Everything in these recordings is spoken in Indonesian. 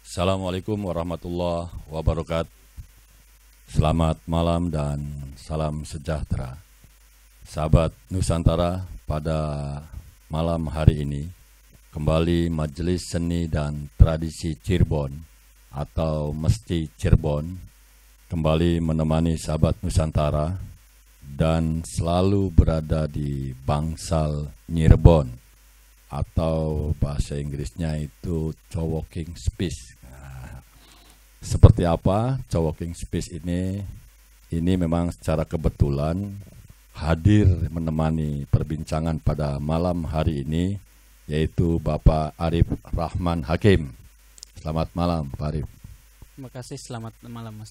Assalamualaikum warahmatullahi wabarakatuh. Selamat malam dan salam sejahtera. Sahabat Nusantara, pada malam hari ini kembali Majelis Seni dan Tradisi Cirebon atau Mesti Cirebon kembali menemani sahabat Nusantara dan selalu berada di Bangsal Nyirebon atau bahasa Inggrisnya itu co-working space. Seperti apa co-working space ini? Ini memang secara kebetulan hadir menemani perbincangan pada malam hari ini, yaitu Bapak Arif Rahman Hakim. Selamat malam Pak Arif. Terima kasih, selamat malam Mas.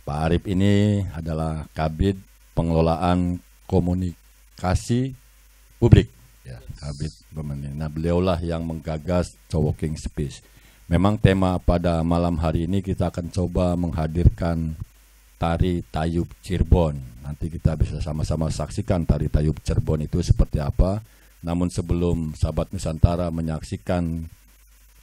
Pak Arif ini adalah Kabid Pengelolaan Komunikasi Publik. Ya, Kabid Pemenang. Nah, beliaulah yang menggagas co-working space. Memang tema pada malam hari ini kita akan coba menghadirkan tari Tayub Cirebon. Nanti kita bisa sama-sama saksikan tari Tayub Cirebon itu seperti apa. Namun sebelum sahabat Nusantara menyaksikan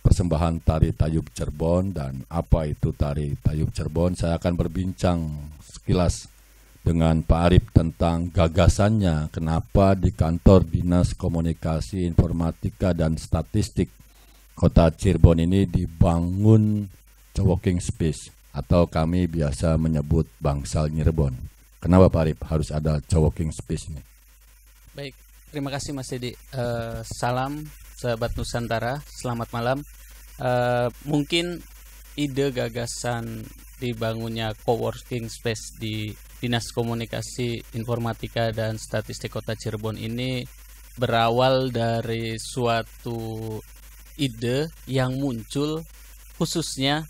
persembahan tari Tayub Cirebon dan apa itu tari Tayub Cirebon, saya akan berbincang sekilas dengan Pak Arif tentang gagasannya kenapa di kantor Dinas Komunikasi Informatika dan Statistik Kota Cirebon ini dibangun co-working space atau kami biasa menyebut Bangsal Nyirebon. Kenapa Pak Arif harus ada co-working space ini? Baik, terima kasih Mas Dedi. Salam sahabat Nusantara, selamat malam. Mungkin ide gagasan dibangunnya co-working space di Dinas Komunikasi Informatika dan Statistik Kota Cirebon ini berawal dari suatu ide yang muncul khususnya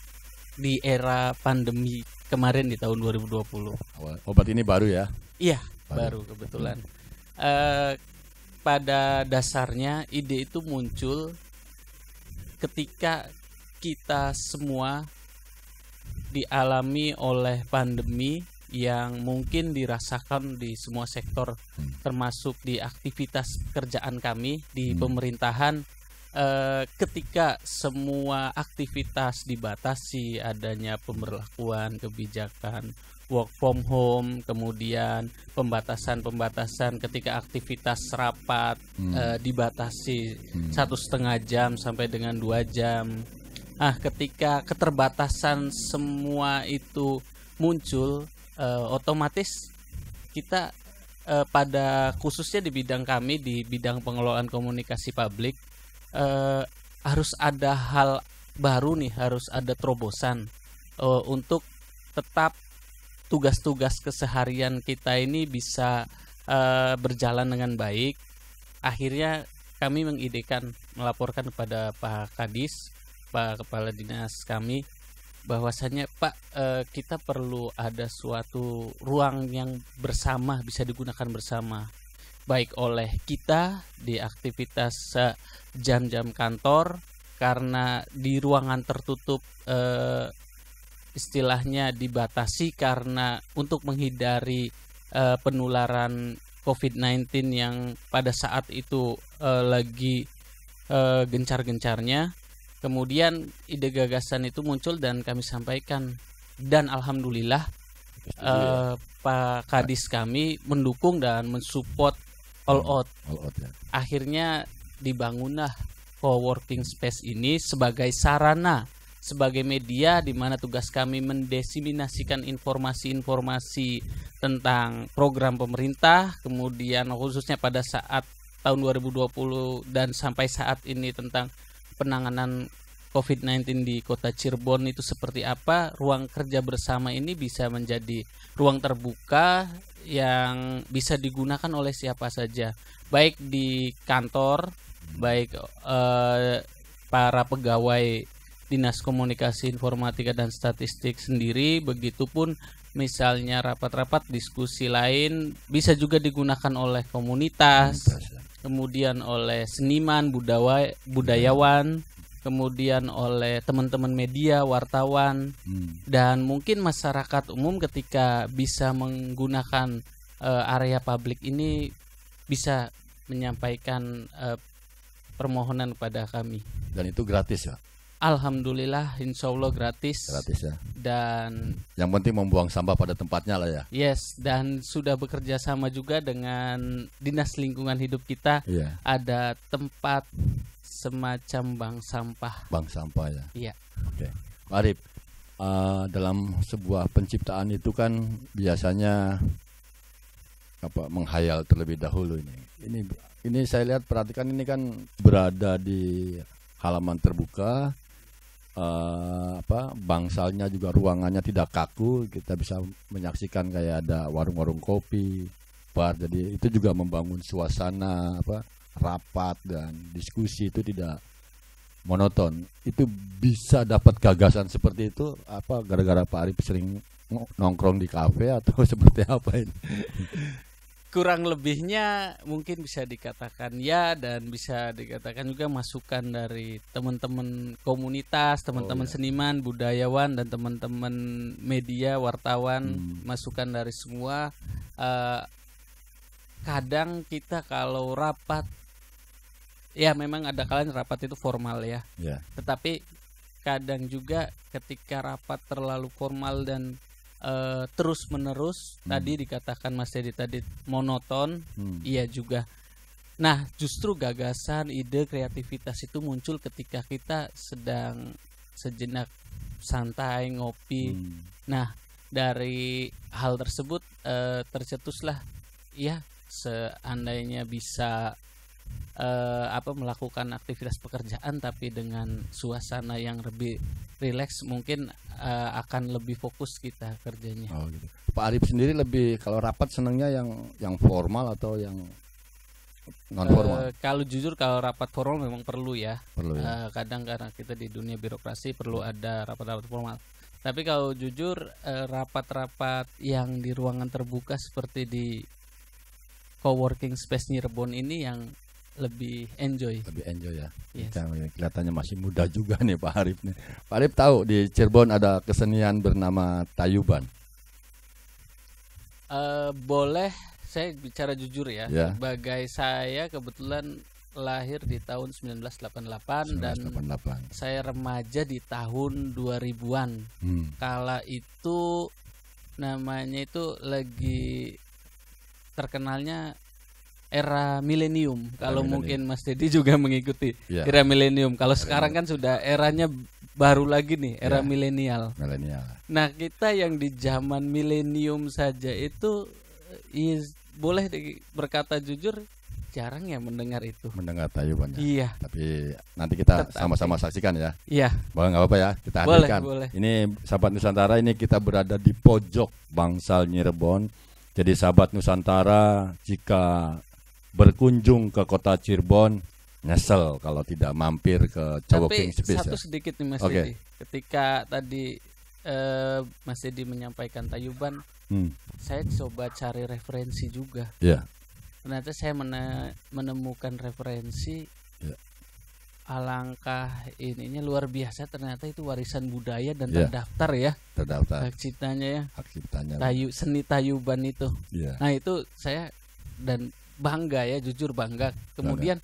di era pandemi kemarin di tahun 2020. Obat ini baru ya? Iya, baru kebetulan. Pada dasarnya ide itu muncul ketika kita semua dialami oleh pandemi yang mungkin dirasakan di semua sektor, termasuk di aktivitas pekerjaan kami di pemerintahan. Ketika semua aktivitas dibatasi, adanya pemberlakuan kebijakan work from home, kemudian pembatasan ketika aktivitas rapat dibatasi 1,5 jam sampai dengan 2 jam. Ketika keterbatasan semua itu muncul, otomatis kita pada khususnya di bidang kami, di bidang pengelolaan komunikasi publik, harus ada hal baru nih, harus ada terobosan untuk tetap tugas-tugas keseharian kita ini bisa berjalan dengan baik. Akhirnya kami mengidekan, melaporkan kepada Pak Kadis, Pak Kepala Dinas kami, bahwasannya Pak, kita perlu ada suatu ruang yang bersama, bisa digunakan bersama, baik oleh kita di aktivitas jam-jam kantor, karena di ruangan tertutup istilahnya dibatasi karena untuk menghindari penularan COVID-19 yang pada saat itu lagi gencar-gencarnya. Kemudian ide gagasan itu muncul dan kami sampaikan, dan alhamdulillah Pak Kadis kami mendukung dan mensupport all out ya. Akhirnya dibangunlah co-working space ini sebagai sarana, sebagai media di mana tugas kami mendesiminasikan informasi-informasi tentang program pemerintah, kemudian khususnya pada saat tahun 2020 dan sampai saat ini tentang penanganan COVID-19 di Kota Cirebon itu seperti apa. Ruang kerja bersama ini bisa menjadi ruang terbuka yang bisa digunakan oleh siapa saja, baik di kantor, baik para pegawai Dinas Komunikasi Informatika dan Statistik sendiri, begitupun misalnya rapat-rapat diskusi lain bisa juga digunakan oleh komunitas, kemudian oleh seniman, budayawan, kemudian oleh teman-teman media, wartawan, dan mungkin masyarakat umum ketika bisa menggunakan area publik ini bisa menyampaikan permohonan kepada kami. Dan itu gratis ya? Alhamdulillah, insya Allah gratis. Gratis ya. Dan yang penting membuang sampah pada tempatnya lah ya. Yes, dan sudah bekerja sama juga dengan Dinas Lingkungan Hidup kita. Iya. Ada tempat semacam bank sampah. Bank sampah ya. Iya. Oke. Pak Arif, dalam sebuah penciptaan itu kan biasanya menghayal terlebih dahulu ini. Ini saya lihat, perhatikan, ini kan berada di halaman terbuka. Bangsalnya juga ruangannya tidak kaku, kita bisa menyaksikan kayak ada warung-warung kopi, bar, jadi itu juga membangun suasana rapat dan diskusi itu tidak monoton. Itu bisa dapat gagasan seperti itu gara-gara Pak Arif sering nongkrong di kafe atau seperti apa ini? Kurang lebihnya mungkin bisa dikatakan ya, dan bisa dikatakan juga masukan dari teman-teman komunitas, teman-teman seniman, budayawan, dan teman-teman media, wartawan, masukan dari semua. Kadang kita kalau rapat, ya memang ada kalanya rapat itu formal ya. Tetapi kadang juga ketika rapat terlalu formal dan terus menerus, tadi dikatakan Mas Dedi tadi monoton, iya juga. Nah, justru gagasan, ide, kreativitas itu muncul ketika kita sedang sejenak santai ngopi. Nah, dari hal tersebut tercetuslah, ya seandainya bisa melakukan aktivitas pekerjaan tapi dengan suasana yang lebih rileks, mungkin akan lebih fokus kita kerjanya. Oh gitu. Pak Arif sendiri lebih kalau rapat senangnya yang formal atau yang non formal? Kalau jujur, kalau rapat formal memang perlu ya. Kadang karena kita di dunia birokrasi perlu ada rapat-rapat formal. Tapi kalau jujur, rapat-rapat yang di ruangan terbuka seperti di coworking space Cirebon ini yang lebih enjoy ya. Yes. Kelihatannya masih muda juga nih Pak Arif nih. Pak Arif tahu di Cirebon ada kesenian bernama tayuban? Boleh saya bicara jujur ya. Sebagai saya kebetulan lahir di tahun 1988 dan saya remaja di tahun 2000-an. Kala itu namanya itu lagi terkenalnya era milenium. Kalau mungkin Mas Dedi juga mengikuti era milenium. Kalau sekarang kan sudah eranya baru lagi nih, era milenial. Nah, kita yang di zaman milenium saja itu boleh berkata jujur jarang ya mendengar itu. Mendengar tayuban ya. Iya. Tapi nanti kita sama-sama saksikan ya. Iya. Boleh, nggak apa-apa ya, kita hadirkan. Boleh. Ini sahabat Nusantara, ini kita berada di pojok bangsal Cirebon. Jadi sahabat Nusantara, jika berkunjung ke kota Cirebon, nyesel kalau tidak mampir ke coworking space. Tapi satu sedikit nih Mas Dedi. Ketika tadi Mas Dedi menyampaikan tayuban, saya coba cari referensi juga. Ternyata saya menemukan referensi. Alangkah ininya luar biasa, ternyata itu warisan budaya dan terdaftar ya. Hak ciptanya ya. Seni tayuban itu. Nah, itu saya dan bangga ya, jujur bangga. Kemudian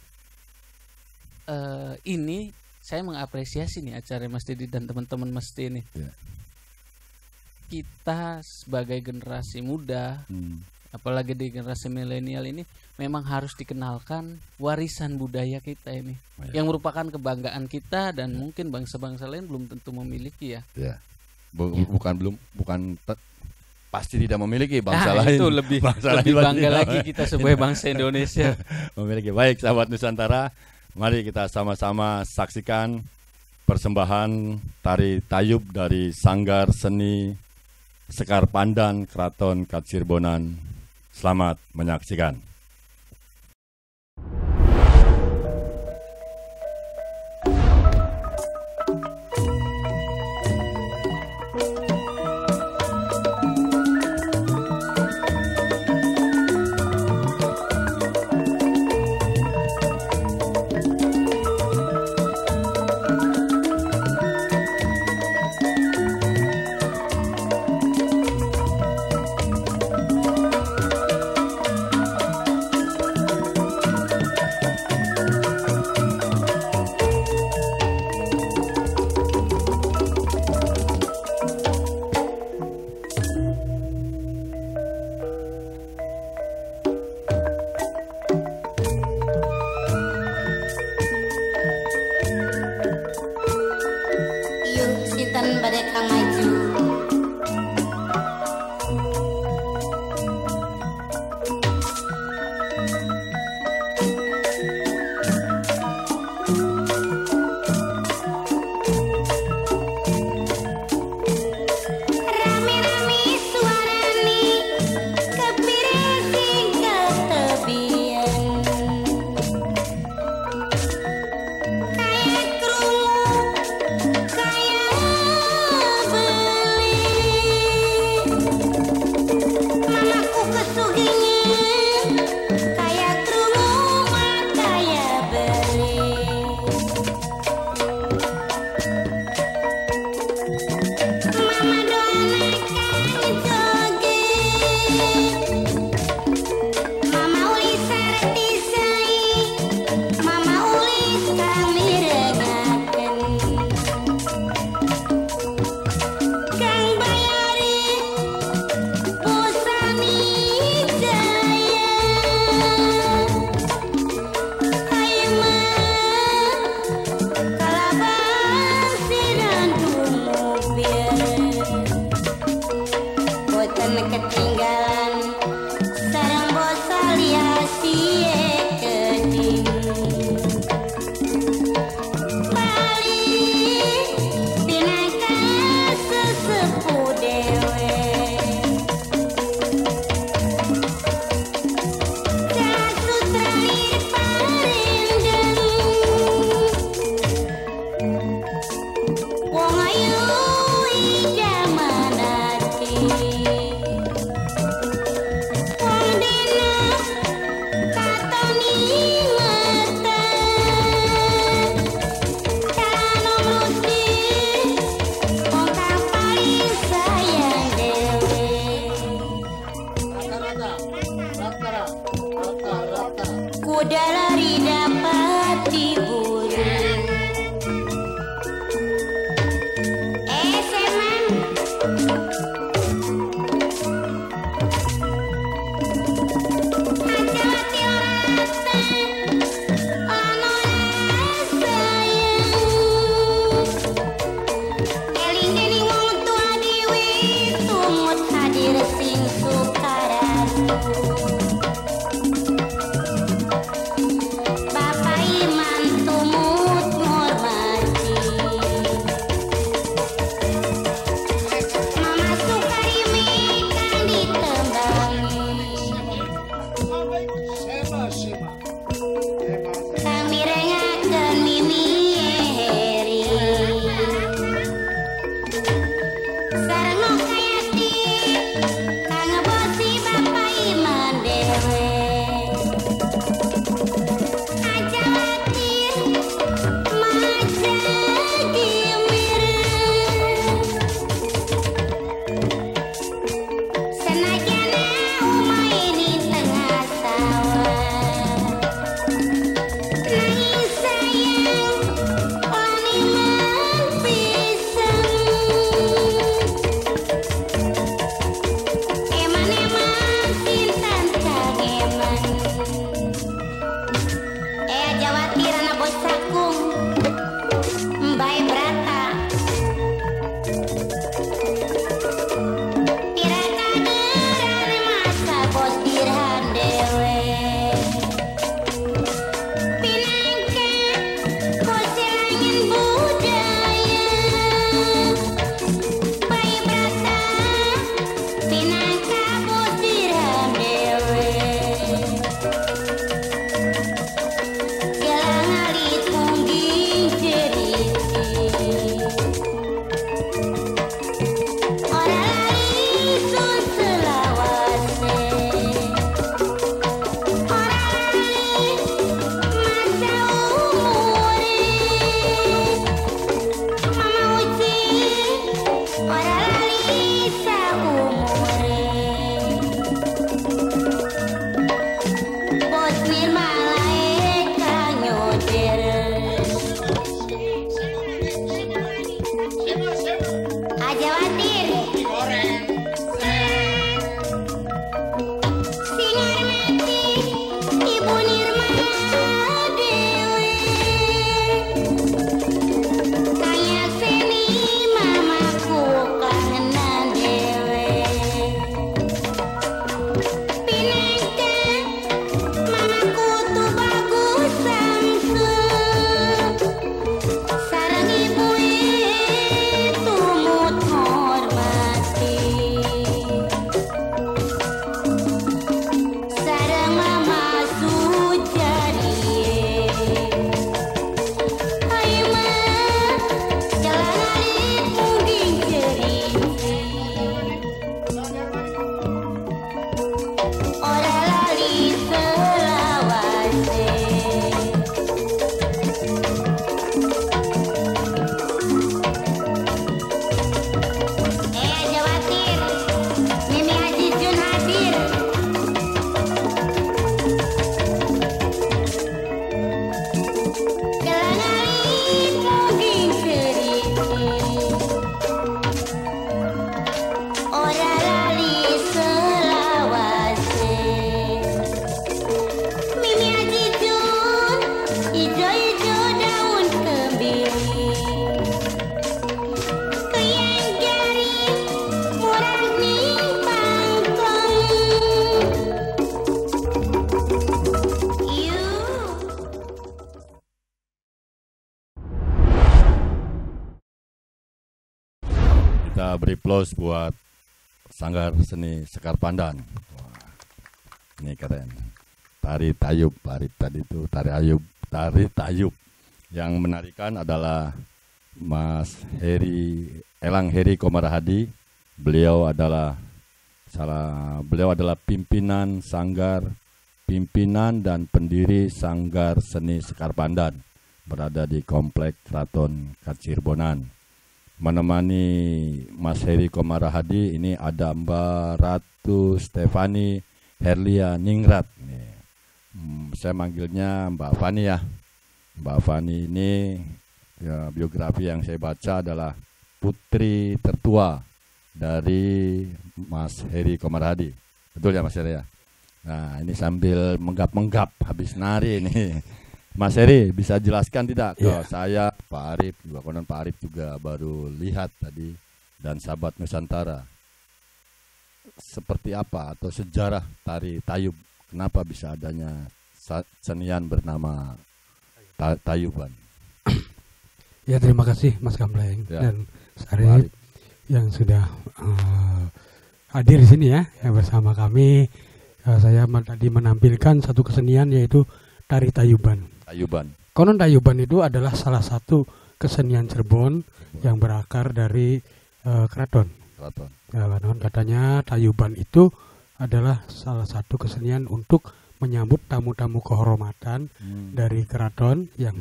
ini saya mengapresiasi nih acara Mas Dedi dan teman-teman Mas Dedi ini. Kita sebagai generasi muda, apalagi di generasi milenial ini, memang harus dikenalkan warisan budaya kita ini, yang merupakan kebanggaan kita dan mungkin bangsa-bangsa lain belum tentu memiliki ya. Pasti tidak memiliki bangsa lain. Itu lebih bangga lagi kita sebagai bangsa Indonesia memiliki. Baik sahabat Nusantara, mari kita sama-sama saksikan persembahan tari tayub dari Sanggar Seni Sekar Pandan Keraton Katsirbonan. Selamat menyaksikan. punten badhe kang maju. Ketinggalan sareng bos aliasi keding balik binaka sesepuh dewe kasutrali parindeng wong ayu ijaman ati kuda lari dapat diburu. Semang hati-hati rata ono sayang eling dening wong tua dewe tumut hadir sing sukaratu. Bapak Iman tumut ngormati Mama Sukarimi kan ditembangi kami rengakeun mimi heri sareng kayati kang bosi Bapak Iman dewe Mama Kita beri plus buat Sanggar Seni Sekar Pandan. Wah, ini keren. Tari Tayub, tadi itu tari Tayub. Yang menarikan adalah Mas Elang Heri Komarahadi. Beliau adalah pimpinan dan pendiri Sanggar Seni Sekar Pandan, berada di Komplek Keraton Kacirbonan. Menemani Mas Heri Komarahadi ini ada Mbak Ratu Stefani Herlia Ningrat. Saya manggilnya Mbak Fani ya. Mbak Fani ini ya, biografi yang saya baca adalah putri tertua dari Mas Heri Komarahadi. Betul ya Mas Heri ya? Nah ini sambil menggap-menggap habis nari ini. Mas Heri bisa jelaskan tidak ke saya, Pak Arif, juga konon Pak Arif juga baru lihat tadi, dan sahabat Nusantara, seperti apa atau sejarah tari Tayub, kenapa bisa adanya senian bernama Tayuban? Ya terima kasih Mas Kampleng dan Sarip yang sudah hadir di sini ya bersama kami. Saya tadi menampilkan satu kesenian yaitu tari Tayuban. Konon Tayuban itu adalah salah satu kesenian Cirebon yang berakar dari keraton. Katanya Tayuban itu adalah salah satu kesenian untuk menyambut tamu-tamu kehormatan dari keraton yang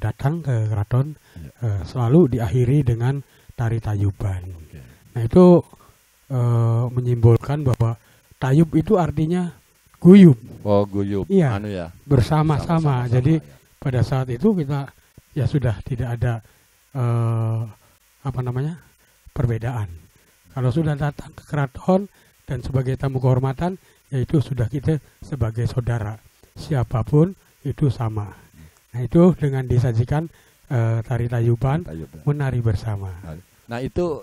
datang ke keraton, selalu diakhiri dengan tari Tayuban. Nah itu menyimbolkan bahwa Tayub itu artinya guyub. Oh guyub. Iya. Bersama-sama. Jadi pada saat itu kita ya sudah tidak ada perbedaan. Kalau sudah datang ke keraton dan sebagai tamu kehormatan, yaitu sudah kita sebagai saudara, siapapun itu sama. Nah itu dengan disajikan tari Tayuban, menari bersama. Nah itu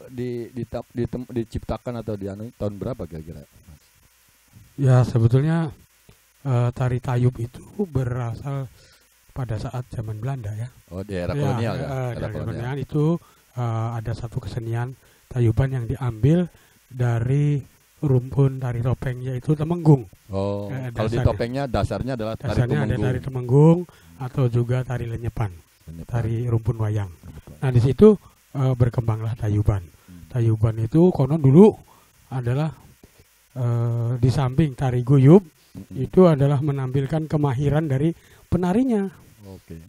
diciptakan atau tahun berapa kira-kira? Ya sebetulnya tari Tayub itu berasal pada saat zaman Belanda ya. Oh di era kolonial ya? Era kolonial itu ada satu kesenian Tayuban yang diambil dari rumpun tari topeng yaitu Temenggung. Oh, kalau di topengnya dasarnya adalah tari Temenggung. Ada tari Temenggung atau juga tari lenyepan, tari rumpun wayang. Nah di situ berkembanglah Tayuban. Tayuban itu konon dulu adalah di samping tari guyub itu adalah menampilkan kemahiran dari penarinya.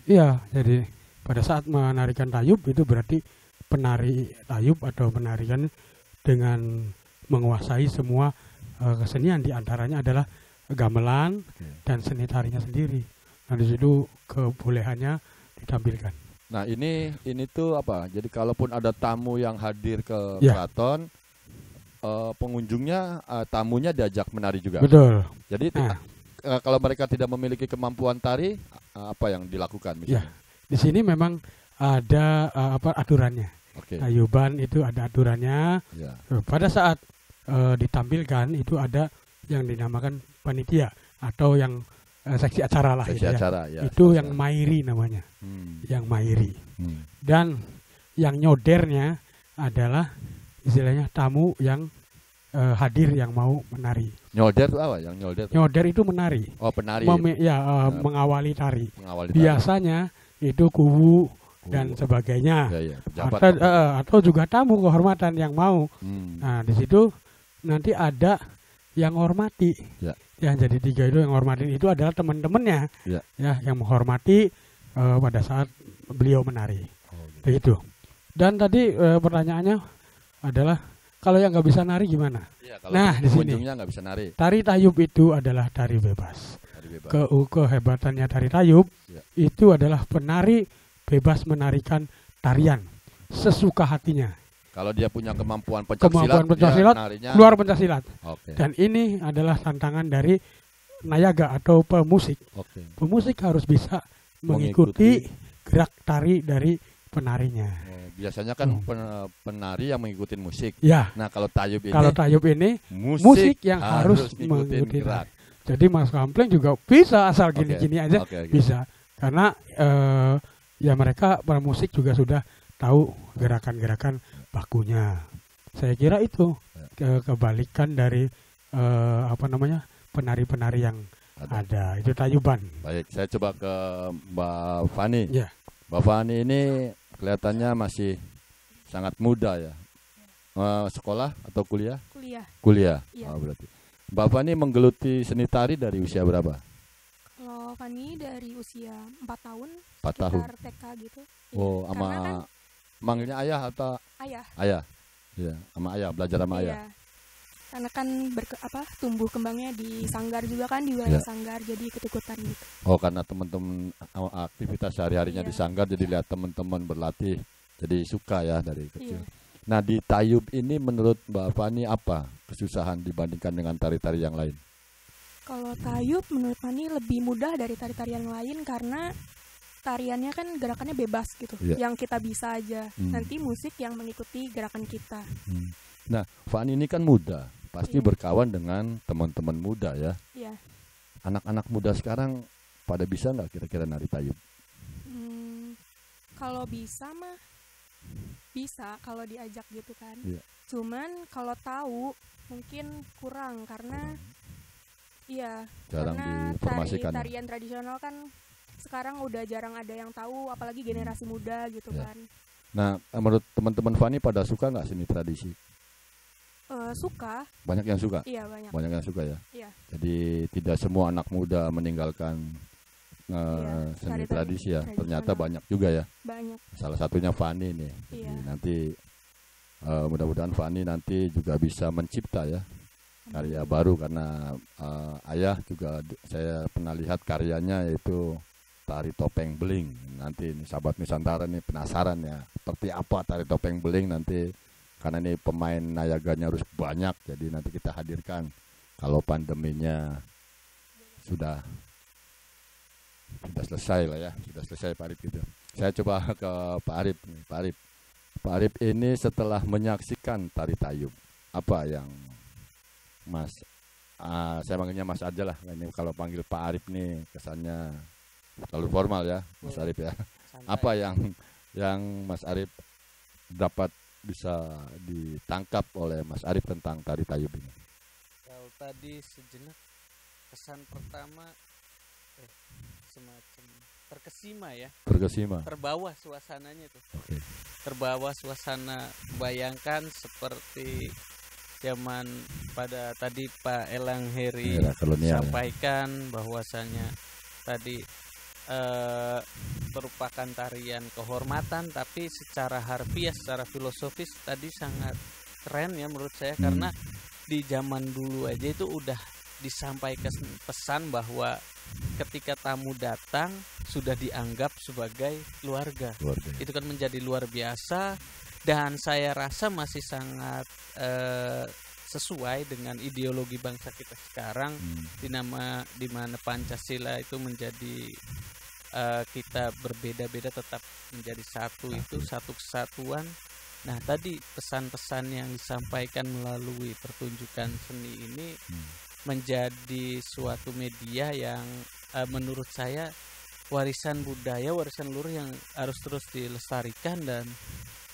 Iya, jadi pada saat menarikan Tayub itu berarti penari Tayub atau penarikan dengan menguasai semua kesenian, diantaranya adalah gamelan dan seni tarinya sendiri. Nah di situ kebolehannya ditampilkan. Nah ini tuh apa? Jadi kalaupun ada tamu yang hadir ke keraton, pengunjungnya tamunya diajak menari juga. Betul. Jadi kalau mereka tidak memiliki kemampuan tari, apa yang dilakukan? Misalnya? Ya, di sini memang ada aturannya. Tayuban itu ada aturannya. Ya. Pada saat ditampilkan itu ada yang dinamakan panitia atau yang seksi acara lah. Seksi acara, ya. Itu yang mairi namanya. Yang mairi. Dan yang nyodernya adalah istilahnya tamu yang hadir yang mau menari. Nyolder itu apa? Yang nyolder? Nyolder itu menari. Oh, penari. Mengawali tari. Biasanya itu kuwu dan sebagainya. Atau juga tamu kehormatan yang mau. Nah, di situ nanti ada yang menghormati. Ya, jadi tiga itu yang menghormati itu adalah teman-temannya. Ya, yang menghormati pada saat beliau menari. Begitu. Dan tadi pertanyaannya adalah kalau yang nggak bisa nari gimana? Ya, nah di sini nggak bisa nari. Tari Tayub itu adalah tari bebas. Kehebatannya tari Tayub itu adalah penari bebas menarikan tarian sesuka hatinya. Kalau dia punya kemampuan pencaksilat, keluar pencaksilat. Dan ini adalah tantangan dari nayaga atau pemusik. Pemusik harus bisa mengikuti gerak tari dari penarinya. Biasanya kan penari yang mengikuti musik. Ya. Nah kalau Tayub ini musik yang harus mengikuti gerak. Jadi Mas Kampleng juga bisa asal gini-gini aja bisa. Karena ya mereka para musik juga sudah tahu gerakan-gerakan bakunya. Saya kira itu kebalikan dari penari-penari yang ada. Itu tayuban. Baik, saya coba ke Mbak Fani. Ya. Mbak Fani ini kelihatannya masih sangat muda ya. Sekolah atau kuliah? Kuliah. Kuliah. Iya. Oh, berarti. Mbak Fani menggeluti seni tari dari usia berapa? Kalau Fani dari usia 4 tahun, 4 tahun. sekitar TK gitu. Oh, Karena kan sama manggilnya ayah atau ayah. ayah? Iya, sama ayah, belajar sama ayah. Iya. Karena kan tumbuh kembangnya di sanggar juga kan, di wilayah Iya. sanggar, jadi ikut-ikutan gitu. Oh, karena teman-teman aktivitas sehari-harinya Iya. di sanggar jadi lihat teman-teman berlatih, jadi suka ya dari kecil. Iya. Nah, di tayub ini menurut Mbak Fani apa kesusahan dibandingkan dengan tari-tari yang lain? Kalau tayub menurut Fani lebih mudah dari tari-tarian lain karena tariannya kan gerakannya bebas gitu, Iya. yang kita bisa aja. Nanti musik yang mengikuti gerakan kita. Nah, Fani ini kan muda, pasti Iya. berkawan dengan teman-teman muda ya. Iya. Anak-anak muda sekarang pada bisa nggak kira-kira nari tayub? Kalau bisa mah bisa kalau diajak gitu kan. Iya. Cuman kalau tahu mungkin kurang karena iya, Jarang karena diinformasikan ya? tarian tradisional kan sekarang udah jarang ada yang tahu, apalagi generasi muda gitu Iya. kan. Nah, menurut teman-teman Fani pada suka nggak seni tradisi? Suka, Banyak yang suka? iya banyak. Banyak yang suka ya? Iya. Jadi tidak semua anak muda meninggalkan Iya, seni tari-tari tradisi ya. tradisional. Ternyata banyak juga ya. Banyak. Salah satunya Fani nih. Jadi Iya. nanti mudah-mudahan Fani nanti juga bisa mencipta ya karya baru karena ayah juga saya pernah lihat karyanya yaitu tari topeng beling. Nanti ini sahabat Nusantara nih penasaran ya seperti apa tari topeng beling nanti karena ini pemain nayaganya harus banyak jadi nanti kita hadirkan kalau pandeminya sudah selesai lah ya, sudah selesai Pak Arif gitu. Saya coba ke Pak Arif nih, Pak Arif. Pak Arif ini setelah menyaksikan tari tayub, apa yang Mas, saya panggilnya Mas aja lah, ini kalau panggil Pak Arif nih kesannya terlalu formal ya, Mas Arif ya. Santai. Apa yang Mas Arif dapat bisa ditangkap oleh Mas Arif tentang tari tayub ini? Kalau tadi sejenak kesan pertama semacam terkesima ya, Terkesima. terbawa suasananya tuh. Oke. Terbawa suasana, bayangkan seperti zaman pada tadi Pak Elang Heri Era kolonial ya. sampaikan bahwasanya tadi merupakan tarian kehormatan, tapi secara harfiah, secara filosofis tadi sangat keren ya menurut saya karena di zaman dulu aja itu udah disampaikan pesan bahwa ketika tamu datang sudah dianggap sebagai keluarga. Itu kan menjadi luar biasa dan saya rasa masih sangat sesuai dengan ideologi bangsa kita sekarang di mana Pancasila itu menjadi kita berbeda-beda tetap menjadi satu, itu satu kesatuan. Nah, tadi pesan-pesan yang disampaikan melalui pertunjukan seni ini menjadi suatu media yang menurut saya warisan budaya, warisan luhur yang harus terus dilestarikan dan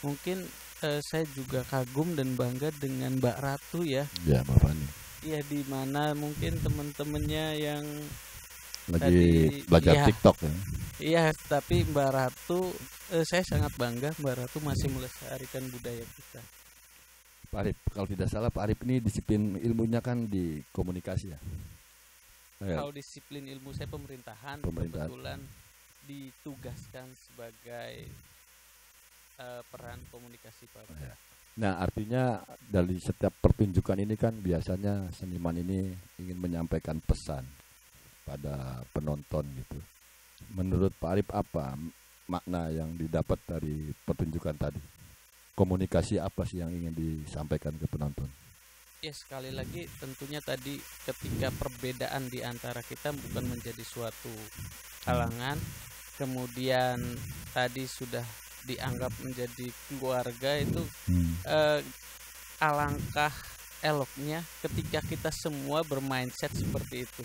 mungkin saya juga kagum dan bangga dengan Mbak Ratu ya. Ya, Mbak Fani. Iya, di mana mungkin teman-temannya yang Lagi tadi, belajar ya. TikTok ya. Iya, tapi Mbak Ratu saya sangat bangga Mbak Ratu masih melestarikan budaya kita. Pak Arif, kalau tidak salah Pak Arif ini disiplin ilmunya kan di komunikasi ya. Kalau disiplin ilmu saya pemerintahan. Kebetulan ditugaskan sebagai peran komunikasi Pak. Nah, artinya dari setiap pertunjukan ini kan biasanya seniman ini ingin menyampaikan pesan pada penonton gitu. Menurut Pak Arif apa makna yang didapat dari pertunjukan tadi? Komunikasi apa sih yang ingin disampaikan ke penonton? Ya, sekali lagi tentunya tadi ketika perbedaan di antara kita bukan menjadi suatu halangan, kemudian tadi sudah dianggap menjadi keluarga itu alangkah eloknya ketika kita semua bermindset seperti itu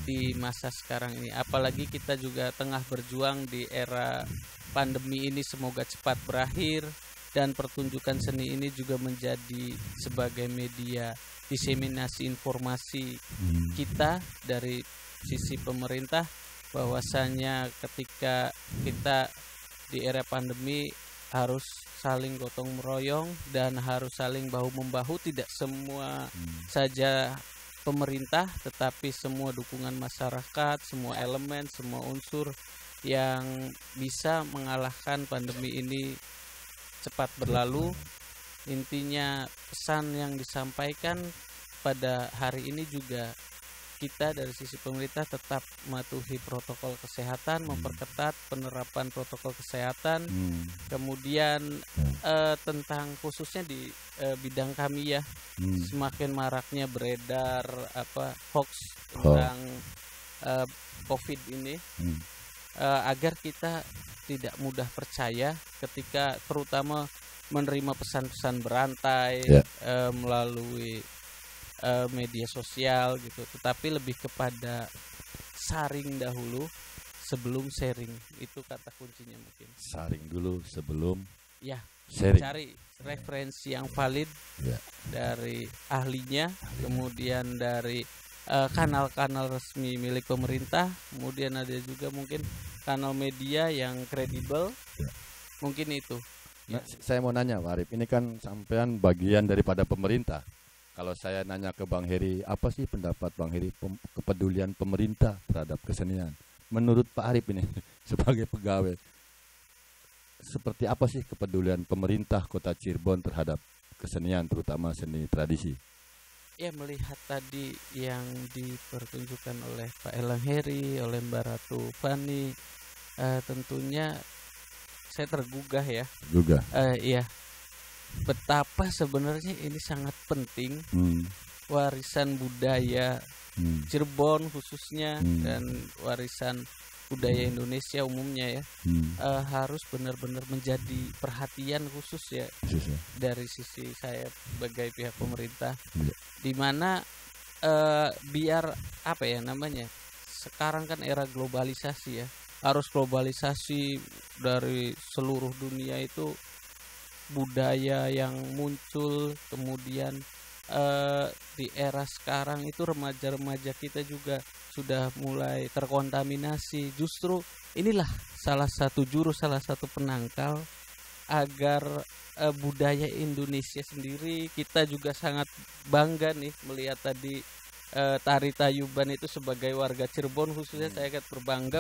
di masa sekarang ini. Apalagi kita juga tengah berjuang di era pandemi ini, semoga cepat berakhir dan pertunjukan seni ini juga menjadi sebagai media diseminasi informasi kita dari sisi pemerintah, bahwasanya ketika kita di era pandemi harus saling gotong meroyong dan harus saling bahu-membahu, tidak semua saja pemerintah tetapi semua dukungan masyarakat, semua elemen, semua unsur yang bisa mengalahkan pandemi ini cepat berlalu. Intinya pesan yang disampaikan pada hari ini juga kita dari sisi pemerintah tetap mematuhi protokol kesehatan, memperketat penerapan protokol kesehatan. Kemudian tentang khususnya di bidang kami ya, semakin maraknya beredar hoax tentang COVID ini, agar kita tidak mudah percaya ketika terutama menerima pesan-pesan berantai melalui media sosial gitu, tetapi lebih kepada saring dahulu sebelum sharing. Itu kata kuncinya mungkin. Saring dulu sebelum sharing. Cari referensi yang valid dari ahlinya, kemudian dari kanal-kanal resmi milik pemerintah, kemudian ada juga mungkin kanal media yang kredibel. Mungkin itu. Nah, saya mau nanya Pak Arif, ini kan sampean bagian daripada pemerintah. Kalau saya nanya ke Bang Heri, apa sih pendapat Bang Heri kepedulian pemerintah terhadap kesenian? Menurut Pak Arif ini sebagai pegawai, seperti apa sih kepedulian pemerintah Kota Cirebon terhadap kesenian, terutama seni tradisi? Ya, melihat tadi yang dipertunjukkan oleh Pak Elang Heri, oleh Mbak Ratu Fani, tentunya saya tergugah ya. Juga. Iya. Betapa sebenarnya ini sangat penting warisan budaya Cirebon khususnya dan warisan budaya Indonesia umumnya ya, harus benar-benar menjadi perhatian khusus ya dari sisi saya sebagai pihak pemerintah, di mana biar apa ya namanya, sekarang kan era globalisasi ya, harus globalisasi dari seluruh dunia itu budaya yang muncul, kemudian di era sekarang itu remaja-remaja kita juga sudah mulai terkontaminasi. Justru inilah salah satu jurus, salah satu penangkal agar budaya Indonesia sendiri, kita juga sangat bangga nih melihat tadi tari tayuban itu sebagai warga Cirebon khususnya saya akan berbangga,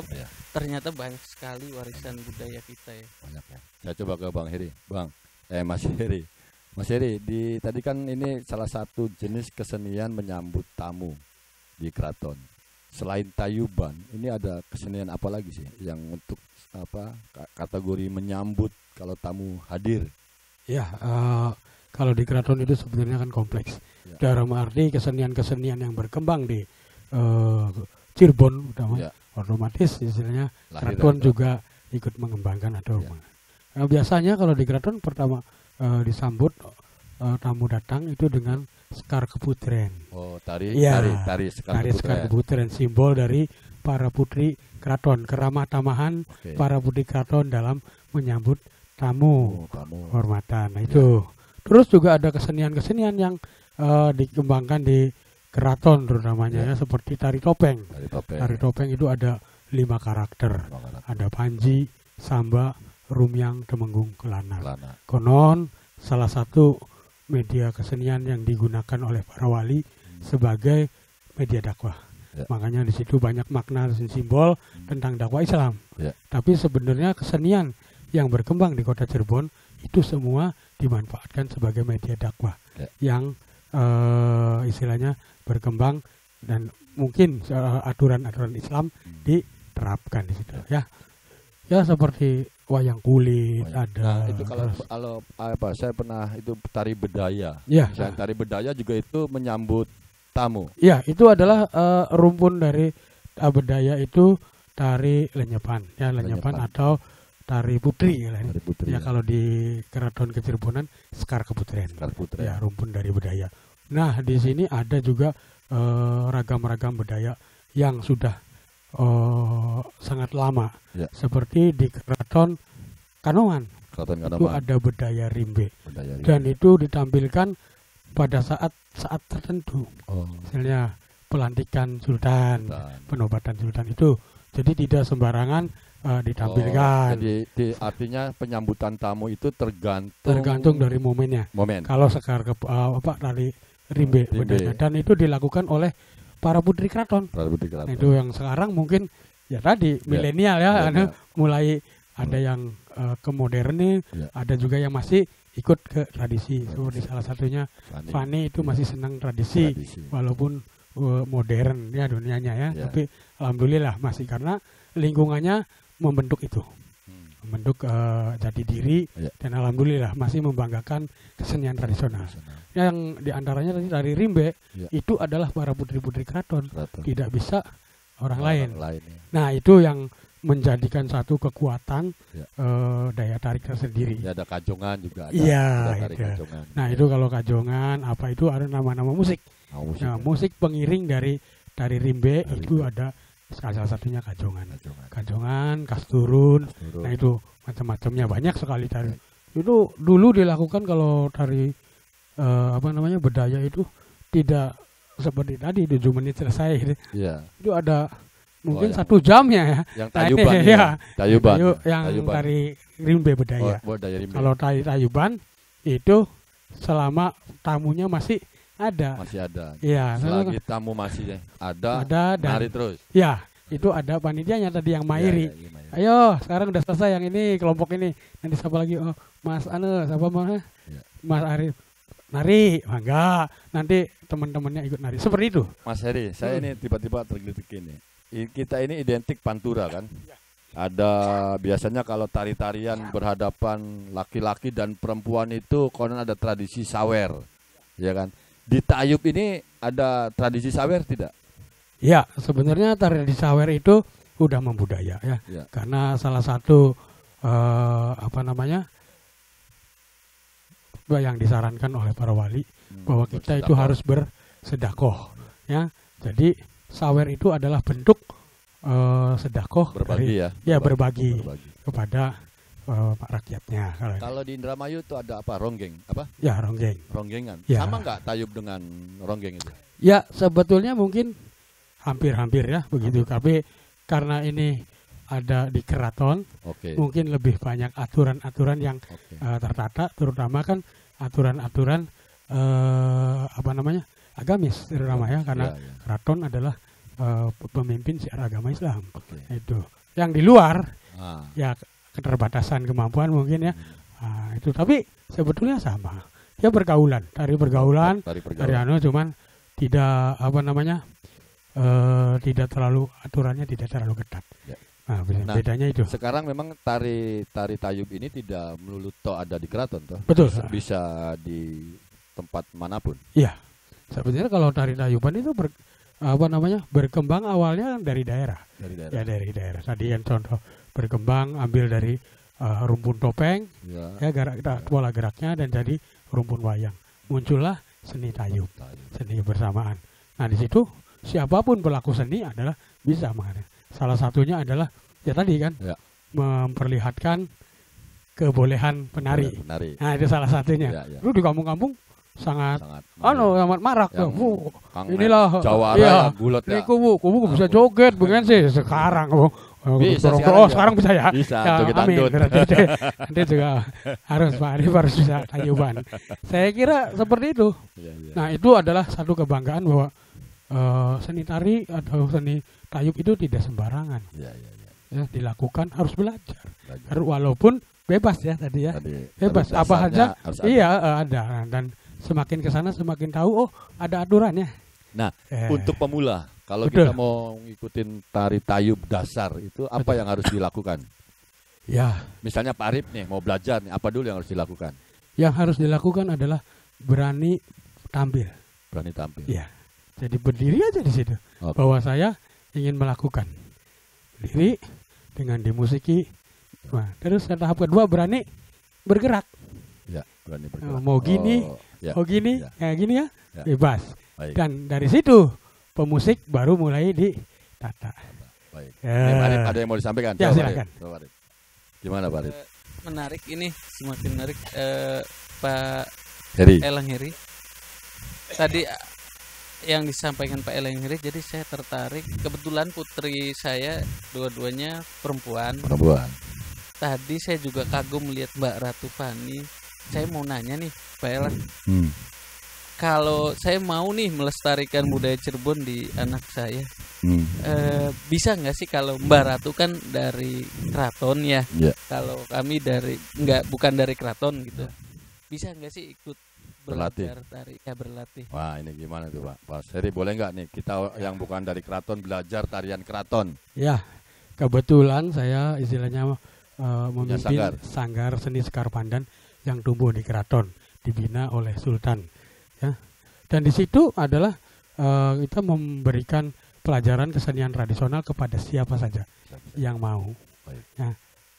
ternyata banyak sekali warisan budaya kita ya. Banyak ya. Saya coba ke Bang Heri, Mas Heri, tadi kan ini salah satu jenis kesenian menyambut tamu di keraton. Selain tayuban, ini ada kesenian apa lagi sih yang untuk kategori menyambut kalau tamu hadir? Ya, kalau di keraton itu sebenarnya kan kompleks. Dalam arti kesenian-kesenian yang berkembang di Cirebon, otomatis istilahnya keraton juga ikut mengembangkan atau biasanya kalau di keraton pertama disambut tamu datang itu dengan sekar keputren. Oh, tari sekar keputren, simbol dari para putri keraton, keramah tamahan para putri keraton dalam menyambut tamu. Hormatan. Nah, itu. Terus juga ada kesenian-kesenian yang dikembangkan di keraton terutamanya ya, seperti tari topeng. Tari topeng itu ada 5 karakter. Ada Panji, Samba, Rumyang, Temenggung, Kelana. Konon salah satu media kesenian yang digunakan oleh para wali sebagai media dakwah. Makanya di situ banyak makna dan simbol tentang dakwah Islam. Tapi sebenarnya kesenian yang berkembang di Kota Cirebon itu semua dimanfaatkan sebagai media dakwah yang istilahnya berkembang dan mungkin aturan-aturan Islam diterapkan di situ ya. Ya seperti wayang kulit ada. Nah, itu kalau saya pernah itu tari bedaya. Ya. Misalnya tari bedaya juga itu menyambut tamu. Ya, itu adalah rumpun dari bedaya itu tari lenyepan. Ya, lenyepan atau tari putri ya. Ya, kalau di Keraton Kecirebonan sekar keputren. Ya, rumpun dari bedaya. Nah, di sini ada juga ragam-ragam budaya yang sudah sangat lama, Ya. seperti di Keraton Kanoman Keraton itu Kanoman. ada budaya rimbe, Budaya ini. dan itu ditampilkan pada saat tertentu, Oh, misalnya pelantikan sultan, dan- penobatan sultan itu, jadi tidak sembarangan ditampilkan. Oh, jadi artinya penyambutan tamu itu tergantung Tergantung dari momennya. momen. Kalau sekarang dari rimbe, Rimbe. budaya, dan itu dilakukan oleh para putri keraton. Prabu di Nah, Keraton. itu yang sekarang mungkin ya tadi milenial ya, milenial. mulai ada yang ke modern nih, Ya. ada juga yang masih ikut ke tradisi. Seperti salah satunya Fani. Fani itu masih senang tradisi, Tradisi. walaupun modern ya dunianya ya, Ya. tapi alhamdulillah masih, karena lingkungannya membentuk itu, membentuk jati diri, Ya. dan alhamdulillah masih membanggakan kesenian tradisional. Yang diantaranya tadi dari rimbe Ya. itu adalah para putri-putri keraton, Keraton. tidak bisa orang lain. Lain ya. Nah, itu yang menjadikan satu kekuatan Ya. daya tarik tersendiri. Ya, ada kajongan juga ada. Iya, ada tari itu. kajongan. Nah, itu kalau kajongan apa itu ada nama-nama musik. Nah, musik, Nah, ya. musik pengiring dari rimbe Dari itu rimbe. ada salah satunya kajongan. Kajongan. Kajongan, kasturun. Turun. Nah, itu macam-macamnya banyak sekali tari. Itu dulu dilakukan kalau tari budaya itu tidak seperti tadi 7 menit selesai gitu. Iya. Itu ada mungkin yang- 1 jamnya ya. Yang Nah, tayuban ini, ya. ya. Tayuban. Yang Tayuban. tari rimbe budaya. Oh, budaya rimbe. Kalau tari tayuban itu selama tamunya masih ada. Masih ada. Iya, Selagi tamu masih ada, ada dan nari terus. ya itu ada panitianya tadi yang mairi. Ya, ya, iya, mairi. Ayo, sekarang udah selesai yang ini, kelompok ini. Nanti siapa lagi? Oh, Mas siapa Mas? Ya. Mas Arif. Nari, enggak. Nanti teman-temannya ikut nari. Seperti itu. Mas Heri, saya ini tiba-tiba tergelitik ini. Kita ini identik pantura kan? Ada biasanya kalau tari-tarian berhadapan laki-laki dan perempuan itu konon ada tradisi sawer, ya kan? Di Tayub ini ada tradisi sawer tidak? Ya, sebenarnya tari di sawer itu udah membudaya ya. Ya. Karena salah satu yang disarankan oleh para wali bahwa kita itu harus bersedekah ya. Jadi sawer itu adalah bentuk sedekah berbagi ya. berbagi kepada rakyatnya. Kalau di Indramayu itu ada apa? Ronggeng, apa? Ya, ronggeng. Ronggengan. Ya. Sama nggak Tayub dengan ronggeng itu? Ya, sebetulnya mungkin hampir-hampir ya begitu. Tapi karena ini ada di keraton, Oke. mungkin lebih banyak aturan-aturan yang Oke. tertata, terutama kan aturan-aturan agamis terutama ya, karena Ya, ya. keraton adalah pemimpin syiar agama Islam. Oke. Itu. Yang di luar Ah. ya keterbatasan kemampuan mungkin ya. Nah, itu tapi sebetulnya sama. Ya pergaulan, tari pergaulan, Tari tari pergaulan. cuman tidak tidak terlalu aturannya tidak terlalu ketat. Ya. Nah, Nah, bedanya itu. Sekarang memang tari Tayub ini tidak melulu toh ada di keraton toh. Betul. Bisa di tempat manapun. Iya. Sebenarnya kalau tari tayuban itu berkembang awalnya dari daerah. Dari daerah. Ya dari daerah. Tadi yang contoh berkembang ambil dari rumpun topeng, Ya. ya pola geraknya dan jadi rumpun wayang. Muncullah seni tayub, Tayub. seni bersamaan. Nah, di situ siapapun pelaku seni adalah bisa mengenai. Salah satunya adalah ya tadi kan Ya. memperlihatkan kebolehan penari. Penari. Nah, itu salah satunya. Ya, ya. Lu di kampung-kampung sangat Sangat. amat marak Yang tuh. Kang Inilah Jawara iya. yang bulat Ini ya. kubu bisa joget bukan sih sekarang. Bisa Sekarang bisa ya. Bisa, Ya, joget amin. dangdut. Berarti nanti juga harus Pak Arif harus bisa tayuban. Saya kira seperti itu. Iya, iya. Nah, itu adalah satu kebanggaan bahwa seni tari atau seni tayub itu tidak sembarangan. Iya, iya, iya. Ya, dilakukan harus belajar. Belajar. Walaupun bebas ya tadi ya. Tadi, Bebas tapi apa dasarnya saja. harus ada. Iya, ada, dan semakin ke sana semakin tahu ada aturannya. Nah, untuk pemula, kalau Betul. kita mau ngikutin tari Tayub dasar itu apa yang harus dilakukan? Ya, Misalnya Pak Arif nih mau belajar nih, apa dulu yang harus dilakukan? yang harus dilakukan adalah berani tampil. Berani tampil. Ya, jadi berdiri aja di situ. Oke. Bahwa saya ingin melakukan diri dengan dimusiki. Nah, terus tahap kedua berani bergerak. Ya, berani bergerak. Mau gini, ya. mau gini, Ya. gini ya, Ya. bebas. Baik. Dan dari situ pemusik baru mulai ditata. Baik. Ya. Ini Pak Arif, ada yang mau disampaikan? Ya, Coba, silakan. Pak Arif. Coba, Pak Arif. Gimana Pak Arif? Menarik ini, semakin menarik Pak Heri. Elang Heri. Tadi yang disampaikan Pak Elang Heri, jadi saya tertarik. Kebetulan putri saya dua-duanya perempuan. Tadi saya juga kagum melihat Mbak Ratu Fani. Saya mau nanya nih, Pak Elang. Kalau saya mau nih melestarikan budaya Cirebon di anak saya, bisa nggak sih kalau Mbak Ratu kan dari keraton ya, Ya. kalau kami bukan dari keraton gitu, bisa nggak sih ikut Berlatih. belajar tari, ya berlatih? Wah, ini gimana tuh Pak Heri, boleh nggak nih kita yang bukan dari keraton belajar tarian keraton? Ya, kebetulan saya istilahnya memimpin sanggar. sanggar seni Sekar Pandan yang tumbuh di keraton, dibina oleh Sultan. Ya, dan di situ adalah kita memberikan pelajaran kesenian tradisional kepada siapa saja yang mau. Baik. Ya,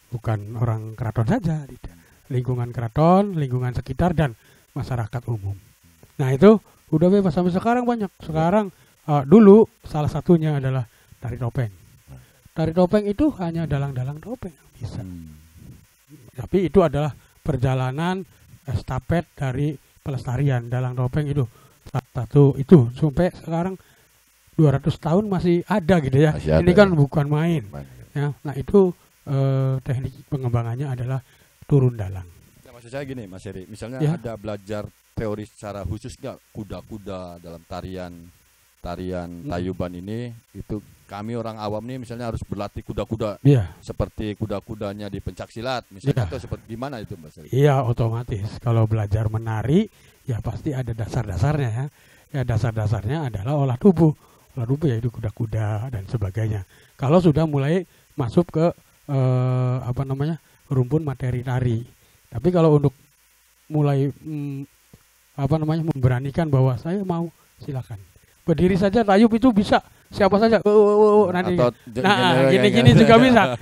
bukan orang keraton saja, lingkungan keraton, lingkungan sekitar dan masyarakat umum. Nah itu udah bebas sampai sekarang banyak. Sekarang dulu salah satunya adalah tari topeng. Tari topeng itu hanya dalang-dalang topeng yang bisa. Tapi itu adalah perjalanan estafet dari pelestarian dalang topeng itu. Satu itu sampai sekarang 200 tahun masih ada gitu ya. Masih ada, ini kan ya. bukan main. Ya, nah itu teknik pengembangannya adalah turun dalang. Nah, maksud saya gini Mas Heri, misalnya Ya. ada belajar teori secara khusus nggak kuda-kuda dalam tarian Tayuban ini, itu kami orang awam nih misalnya harus berlatih kuda-kuda Iya. seperti kuda-kudanya di pencaksilat misalnya, Iya. atau seperti gimana itu Mas Heri? Iya, otomatis. Kalau belajar menari, ya pasti ada dasar-dasarnya ya. Ya dasar-dasarnya adalah olah tubuh. Olah tubuh yaitu kuda-kuda dan sebagainya. Kalau sudah mulai masuk ke rumpun materi tari. Tapi kalau untuk mulai memberanikan bahwa saya mau, silakan. Berdiri saja tayub itu bisa siapa saja. Nanti. Atau Nah, gini-gini juga bisa.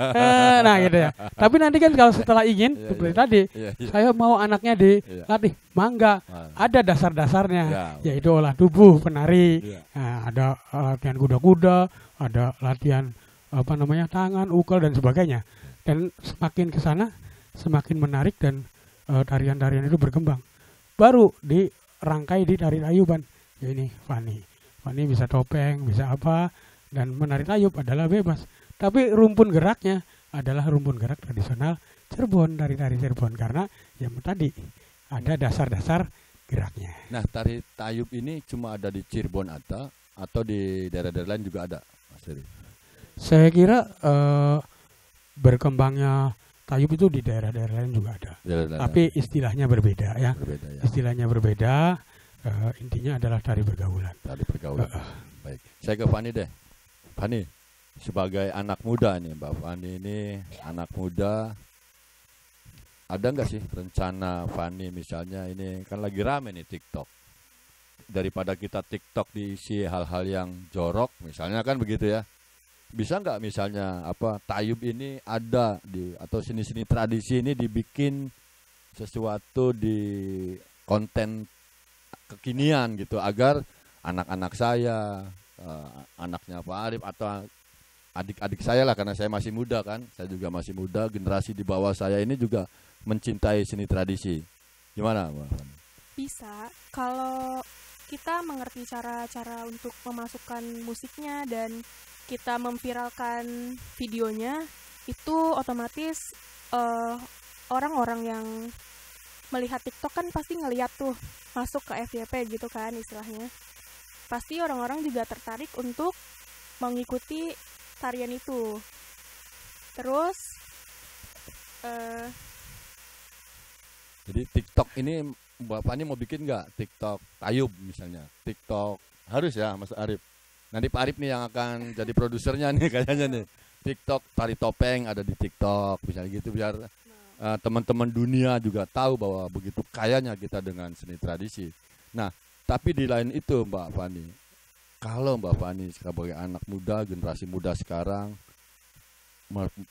Nah, gitu ya. Tapi nanti kan kalau setelah ingin, Iya, seperti iya. tadi, Iya, iya. saya mau anaknya dilatih, mangga. Nah, Ada dasar-dasarnya, Ya. yaitu olah tubuh penari. Iya. Nah, ada latihan kuda-kuda, ada latihan tangan, ukul dan sebagainya. Dan semakin ke sana, semakin menarik dan tarian-tarian itu berkembang. Baru dirangkai di tari tayuban. Ya ini Fani bisa topeng, bisa apa, dan menari tayub adalah bebas. Tapi rumpun geraknya adalah rumpun gerak tradisional Cirebon, dari tari Cirebon, karena yang tadi ada dasar-dasar geraknya. Nah, tari tayub ini cuma ada di Cirebon atau di daerah-daerah lain juga ada, Mas Heri? Saya kira berkembangnya tayub itu di daerah-daerah lain juga ada. Tapi istilahnya berbeda ya. Berbeda ya. Istilahnya berbeda. Intinya adalah tari bergaulan. Tari pergaulan. Baik. Saya ke Fani deh. Fani, sebagai anak muda nih, Mbak Fani ini anak muda, ada nggak sih rencana Fani misalnya, ini kan lagi rame nih TikTok, daripada kita TikTok diisi hal-hal yang jorok misalnya kan begitu ya, bisa nggak misalnya tayub ini ada atau seni-seni tradisi ini dibikin sesuatu di konten kekinian gitu, agar anak-anak saya, anaknya Pak Arif atau adik-adik saya lah, karena saya masih muda kan, saya juga masih muda, generasi di bawah saya ini juga mencintai seni tradisi. Gimana Mbak Fani? Bisa, kalau kita mengerti cara-cara untuk memasukkan musiknya dan kita memviralkan videonya, itu otomatis orang-orang yang melihat TikTok kan pasti ngeliat tuh masuk ke FYP gitu kan istilahnya. Pasti orang-orang juga tertarik untuk mengikuti tarian itu. Terus jadi TikTok ini Mbak Fani mau bikin nggak TikTok tayub misalnya? TikTok harus ya Mas Arif. Nanti Pak Arif nih yang akan jadi produsernya nih kayaknya nih. TikTok tari topeng ada di TikTok misalnya gitu, biar teman-teman dunia juga tahu bahwa begitu kayanya kita dengan seni tradisi. Nah, tapi di lain itu Mbak Fani, kalau Mbak Fani sebagai anak muda, generasi muda sekarang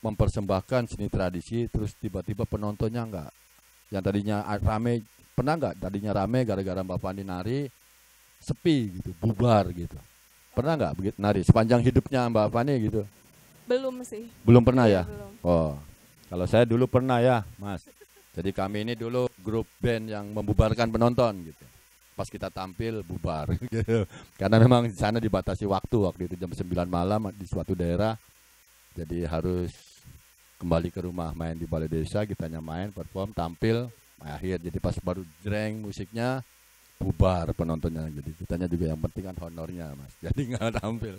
mempersembahkan seni tradisi, terus tiba-tiba penontonnya nggak Yang tadinya rame, pernah nggak tadinya rame gara-gara Mbak Fani nari, sepi gitu, bubar gitu. Pernah nggak begitu nari sepanjang hidupnya Mbak Fani gitu? Belum sih. Belum pernah ya? Belum. Oh, kalau saya dulu pernah ya, Mas. Jadi kami ini dulu grup band yang membubarkan penonton gitu. Pas kita tampil bubar gitu. Karena memang di sana dibatasi waktu itu jam 9 malam di suatu daerah. Jadi harus kembali ke rumah, main di balai desa, kitanya main, perform, tampil, akhir. Jadi pas baru jreng musiknya bubar penontonnya. Jadi kitanya juga yang penting kan honornya, Mas. Jadi nggak tampil.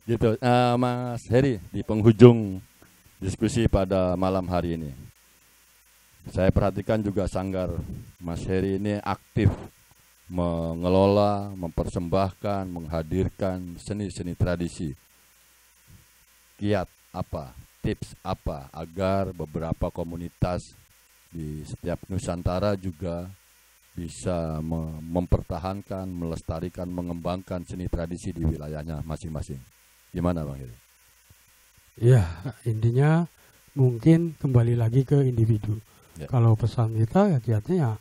Gitu. Mas Heri, di penghujung diskusi pada malam hari ini, saya perhatikan juga sanggar Mas Heri ini aktif mengelola, mempersembahkan, menghadirkan seni-seni tradisi. Kiat apa, tips apa agar beberapa komunitas di setiap Nusantara juga bisa mempertahankan, melestarikan, mengembangkan seni tradisi di wilayahnya masing-masing. Gimana Bang Heri? Ya, intinya mungkin kembali lagi ke individu. Ya. Kalau pesan kita ya kiatnya ya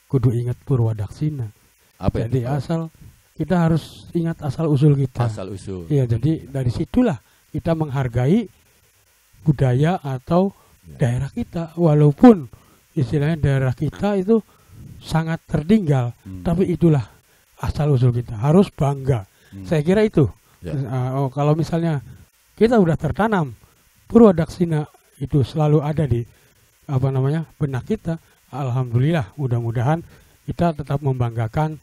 kudu ingat Purwadaksina. Apa Jadi itu? kita harus ingat asal usul kita. Asal usul. Iya, jadi dari situlah kita menghargai budaya atau daerah kita, walaupun istilahnya daerah kita itu sangat tertinggal, tapi itulah asal usul kita, harus bangga. Saya kira itu. Ya. Kalau misalnya kita udah tertanam Purwadaksina itu selalu ada di benak kita, alhamdulillah, mudah-mudahan kita tetap membanggakan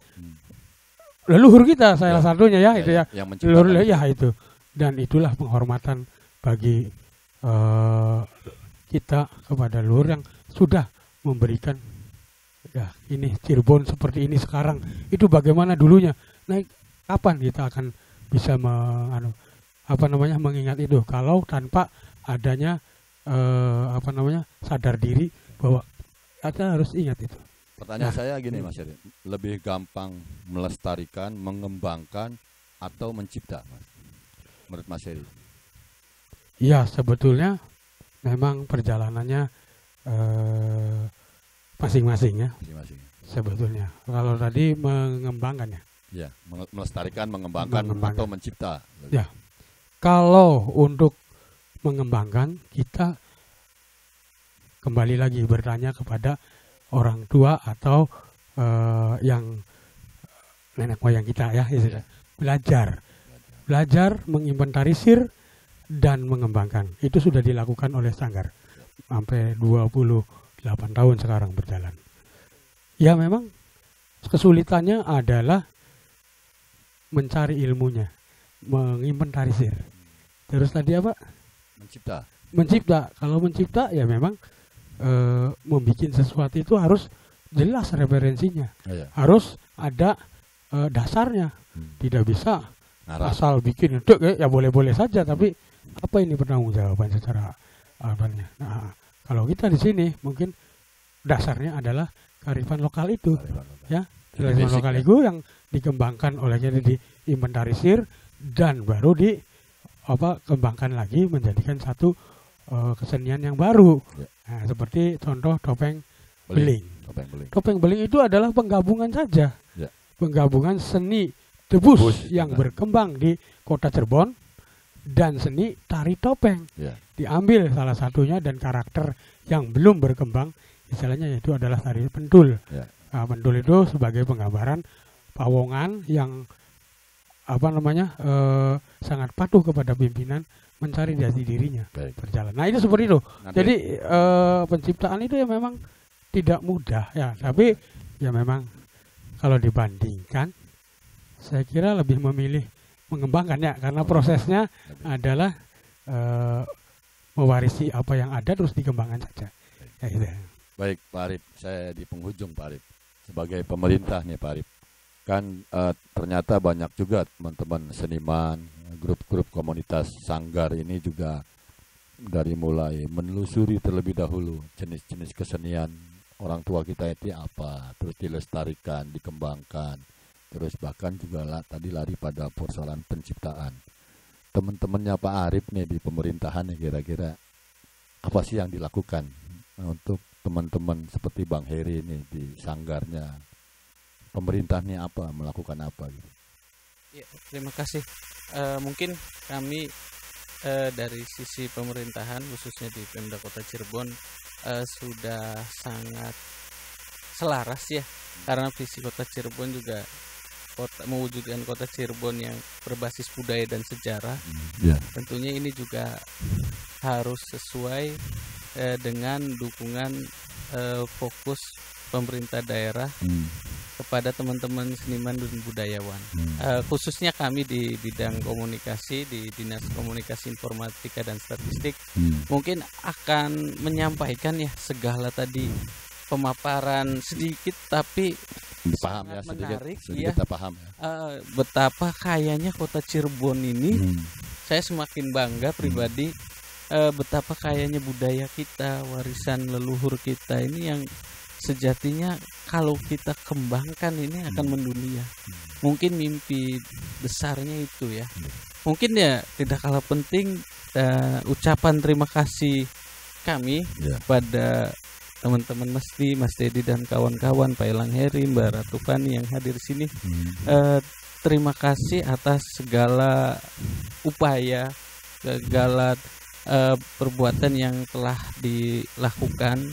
leluhur kita, salah satunya itu ya, leluhur ya itu. Dan itulah penghormatan bagi kita kepada leluhur yang sudah memberikan ya ini Cirebon seperti ini sekarang. Itu bagaimana dulunya. Nah, kapan kita akan bisa mengingat itu kalau tanpa adanya sadar diri bahwa kita harus ingat itu. Pertanyaan saya gini Mas Heri, lebih gampang melestarikan, mengembangkan atau mencipta, Mas? Menurut Mas Heri? Ya, sebetulnya memang perjalanannya masing-masing ya. Masing-masing. Sebetulnya kalau tadi mengembangkan ya. Ya, melestarikan, mengembangkan atau mencipta. Ya, kalau untuk mengembangkan kita kembali lagi bertanya kepada orang tua atau yang nenek moyang kita ya, belajar menginventarisir dan mengembangkan. Itu sudah dilakukan oleh Sanggar sampai 28 tahun sekarang berjalan. Ya, memang kesulitannya adalah mencari ilmunya, menginventarisir. Terus tadi apa? Mencipta. Kalau mencipta ya memang membuat sesuatu itu harus jelas referensinya, harus ada dasarnya. Tidak bisa asal bikin itu ya boleh-boleh saja, tapi apa ini pertanggungjawaban secara apanya? Nah, kalau kita di sini mungkin dasarnya adalah kearifan lokal itu, ya. Kearifan lokal itu yang dikembangkan oleh jadi diinventarisir dan baru kembangkan lagi menjadikan satu kesenian yang baru. Nah, seperti contoh topeng beling. Topeng beling itu adalah penggabungan saja, penggabungan seni debus yang berkembang di kota Cirebon dan seni tari topeng. Diambil salah satunya dan karakter yang belum berkembang, istilahnya yaitu adalah tari pentul. Nah, pentul itu sebagai penggambaran pawongan yang sangat patuh kepada pimpinan, mencari jati dirinya. Berjalan. Nah, itu seperti itu. Jadi penciptaan itu ya memang tidak mudah ya, tapi ya memang kalau dibandingkan saya kira lebih memilih mengembangkan ya, karena prosesnya adalah mewarisi apa yang ada terus dikembangkan saja. Ya, gitu. Baik Pak Arif, saya di penghujung Pak Arif. Sebagai pemerintah nih Pak Arif, kan ternyata banyak juga teman-teman seniman, grup-grup komunitas Sanggar ini juga dari mulai menelusuri terlebih dahulu jenis-jenis kesenian orang tua kita itu apa, terus dilestarikan, dikembangkan, terus bahkan juga tadi lari pada persoalan penciptaan. Teman-temannya Pak Arif nih di pemerintahan nih, kira-kira apa sih yang dilakukan untuk teman-teman seperti Bang Heri ini di sanggarnya, pemerintahnya apa, melakukan apa gitu? Ya, terima kasih. Mungkin kami dari sisi pemerintahan khususnya di Pemda Kota Cirebon sudah sangat selaras ya, karena visi Kota Cirebon juga mewujudkan Kota Cirebon yang berbasis budaya dan sejarah. Tentunya ini juga harus sesuai dengan dukungan fokus pemerintah daerah kepada teman-teman seniman dan budayawan. Khususnya kami di bidang komunikasi di Dinas Komunikasi Informatika dan Statistik mungkin akan menyampaikan ya segala tadi pemaparan sedikit tapi paham ya, menarik sedikit ya. Paham ya. Betapa kayanya Kota Cirebon ini, saya semakin bangga pribadi betapa kayanya budaya kita, warisan leluhur kita ini yang sejatinya kalau kita kembangkan ini akan mendunia. Mungkin mimpi besarnya itu ya. Mungkin ya tidak kalah penting ucapan terima kasih kami pada teman-teman Mas Dedi dan kawan-kawan, Pak Elang Heri, Mbak Ratu Fani yang hadir di sini. Terima kasih atas segala upaya, segala perbuatan yang telah dilakukan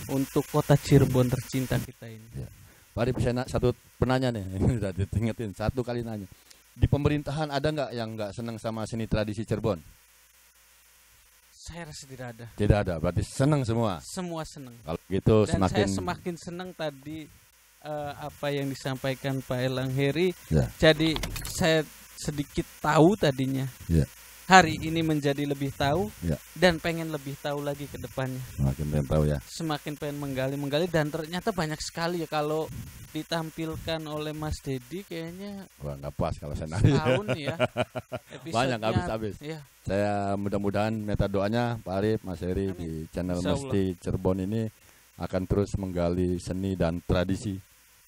untuk Kota Cirebon tercinta kita ini. Pak Arif, saya satu penanya nih, udah diingetin satu kali nanya. Di pemerintahan ada nggak yang nggak senang sama seni tradisi Cirebon? Saya rasa tidak ada. Tidak ada, berarti senang semua. Semua senang. Kalau gitu dan semakin. Saya semakin senang tadi apa yang disampaikan Pak Elang Heri. Ya. Jadi saya sedikit tahu tadinya. Ya. Hari ini menjadi lebih tahu dan pengen lebih tahu lagi ke depannya. Semakin pengen tahu ya. Semakin pengen menggali dan ternyata banyak sekali ya kalau ditampilkan oleh Mas Dedi kayaknya. Wah, nggak pas kalau saya nanya. Tahun ya. Banyak habis-habis. Ya. Saya mudah-mudahan minta doanya Pak Arif, Mas Heri di channel Mesti Cirebon ini akan terus menggali seni dan tradisi.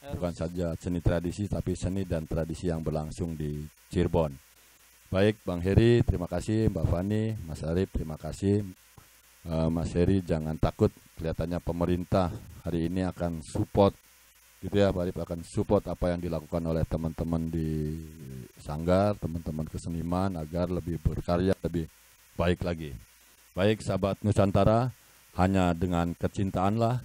Bukan saja seni tradisi tapi seni dan tradisi yang berlangsung di Cirebon. Baik Bang Heri, terima kasih. Mbak Fani, Mas Arif, terima kasih. Mas Heri, jangan takut. Kelihatannya pemerintah hari ini akan support, gitu ya Pak Arif, akan support apa yang dilakukan oleh teman-teman di sanggar, teman-teman keseniman agar lebih berkarya, lebih baik lagi. Baik sahabat Nusantara, hanya dengan kecintaanlah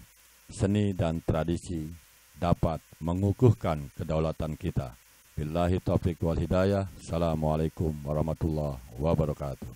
seni dan tradisi dapat mengukuhkan kedaulatan kita. Billahi taufiq wal hidayah. Assalamualaikum warahmatullahi wabarakatuh.